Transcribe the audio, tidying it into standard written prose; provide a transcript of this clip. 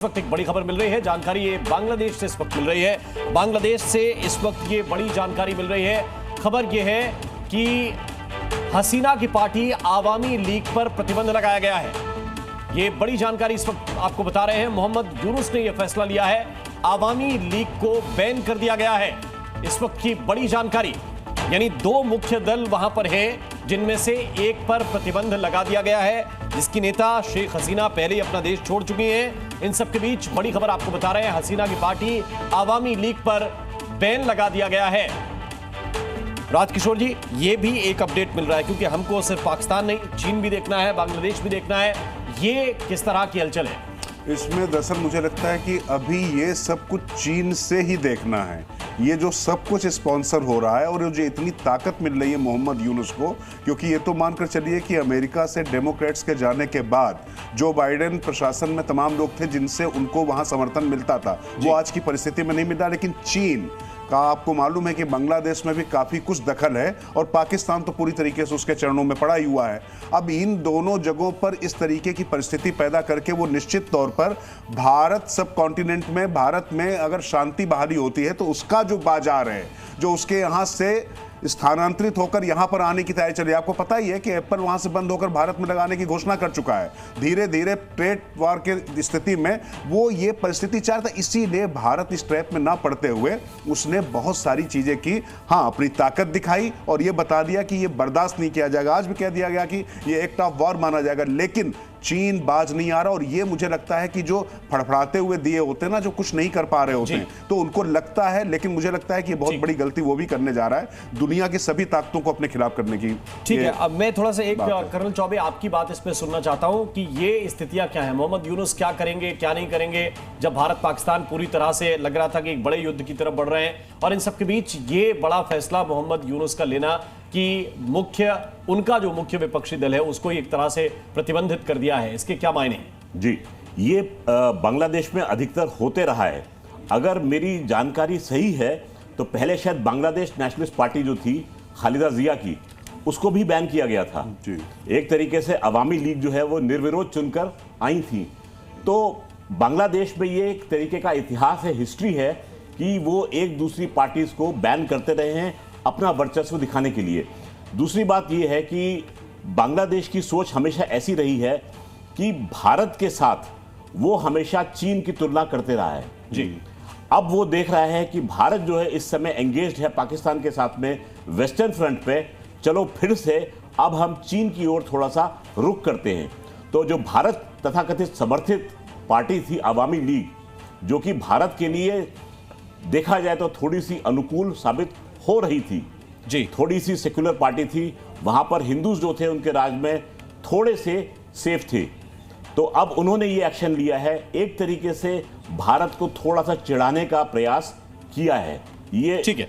वक्त एक बड़ी खबर मिल रही है। जानकारी ये बांग्लादेश से इस वक्त मिल रही है। बांग्लादेश से इस वक्त ये बड़ी जानकारी मिल रही है। खबर ये है कि हसीना की पार्टी आवामी लीग पर प्रतिबंध लगाया गया है। ये बड़ी जानकारी इस वक्त आपको बता रहे हैं। मोहम्मद यूनुस ने यह फैसला लिया है, आवामी लीग को बैन कर दिया गया है। इस वक्त की बड़ी जानकारी, यानी दो मुख्य दल वहां पर हैं जिनमें से एक पर प्रतिबंध लगा दिया गया है, जिसकी नेता शेख हसीना पहले ही अपना देश छोड़ चुकी हैं। इन सब के बीच बड़ी खबर आपको बता रहे हैं, हसीना की पार्टी आवामी लीग पर बैन लगा दिया गया है। राजकिशोर जी, ये भी एक अपडेट मिल रहा है, क्योंकि हमको सिर्फ पाकिस्तान नहीं, चीन भी देखना है, बांग्लादेश भी देखना है। ये किस तरह की हलचल है? इसमें दरअसल मुझे लगता है कि अभी ये सब कुछ चीन से ही देखना है। ये जो सब कुछ स्पॉन्सर हो रहा है और जो इतनी ताकत मिल रही है मोहम्मद यूनुस को, क्योंकि ये तो मानकर चलिए कि अमेरिका से डेमोक्रेट्स के जाने के बाद जो बाइडेन प्रशासन में तमाम लोग थे जिनसे उनको वहां समर्थन मिलता था, वो आज की परिस्थिति में नहीं मिल रहा। लेकिन चीन का आपको मालूम है कि बांग्लादेश में भी काफी कुछ दखल है और पाकिस्तान तो पूरी तरीके से उसके चरणों में पड़ा ही हुआ है। अब इन दोनों जगहों पर इस तरीके की परिस्थिति पैदा करके वो निश्चित तौर पर भारत सब कॉन्टिनेंट में, भारत में अगर शांति बहाली होती है तो उसका जो बाजार है, जो उसके यहाँ से स्थानांतरित होकर यहां पर आने की तैयारी चली। आपको पता ही है कि एप्पल वहां से बंद होकर भारत में लगाने की घोषणा कर चुका है। धीरे धीरे ट्रेड वार के स्थिति में वो ये परिस्थिति चाहता, इसीलिए भारत इस ट्रैप में ना पड़ते हुए उसने बहुत सारी चीजें की। हाँ, अपनी ताकत दिखाई और ये बता दिया कि ये बर्दाश्त नहीं किया जाएगा। आज भी कह दिया गया कि ये एक्ट ऑफ वॉर माना जाएगा, लेकिन चीन बाज नहीं आ रहा। और ये मुझे लगता है कि जो फड़फड़ाते हुए दिए होते हैं ना, जो कुछ नहीं कर पा रहे होते हैं, तो उनको लगता है, लेकिन मुझे लगता है कि बहुत बड़ी गलती वो भी करने जा रहा है, दुनिया की सभी ताकतों को अपने खिलाफ करने की। ठीक है, अब मैं थोड़ा सा कर्नल चौबे आपकी बात इस पे सुनना चाहता हूं कि ये स्थितियां क्या है, मोहम्मद यूनुस क्या करेंगे, क्या नहीं करेंगे, जब भारत पाकिस्तान पूरी तरह से लग रहा था कि एक बड़े युद्ध की तरफ बढ़ रहे हैं, और इन सबके बीच ये बड़ा फैसला मोहम्मद यूनुस का लेना कि उनका जो मुख्य विपक्षी दल है उसको एक तरह से प्रतिबंधित कर दिया है, इसके क्या मायने हैं? जी, ये बांग्लादेश में अधिकतर होते रहा है। अगर मेरी जानकारी सही है तो पहले शायद बांग्लादेश नेशनलिस्ट पार्टी जो थी खालिदा जिया की, उसको भी बैन किया गया था जी। एक तरीके से अवामी लीग जो है वो निर्विरोध चुनकर आई थी। तो बांग्लादेश में ये एक तरीके का इतिहास है, हिस्ट्री है कि वो एक दूसरी पार्टीज को बैन करते रहे हैं अपना वर्चस्व दिखाने के लिए। दूसरी बात यह है कि बांग्लादेश की सोच हमेशा ऐसी रही है कि भारत के साथ वो हमेशा चीन की तुलना करते रहा है जी। अब वो देख रहा है कि भारत जो है इस समय एंगेज्ड है पाकिस्तान के साथ में वेस्टर्न फ्रंट पे, चलो फिर से अब हम चीन की ओर थोड़ा सा रुख करते हैं। तो जो भारत तथाकथित समर्थित पार्टी थी आवामी लीग, जो कि भारत के लिए देखा जाए तो थोड़ी सी अनुकूल साबित हो रही थी जी, थोड़ी सी सेक्युलर पार्टी थी, वहां पर हिंदू जो थे उनके राज में थोड़े से सेफ थे। तो अब उन्होंने ये एक्शन लिया है, एक तरीके से भारत को थोड़ा सा चिढ़ाने का प्रयास किया है। ये ठीक है।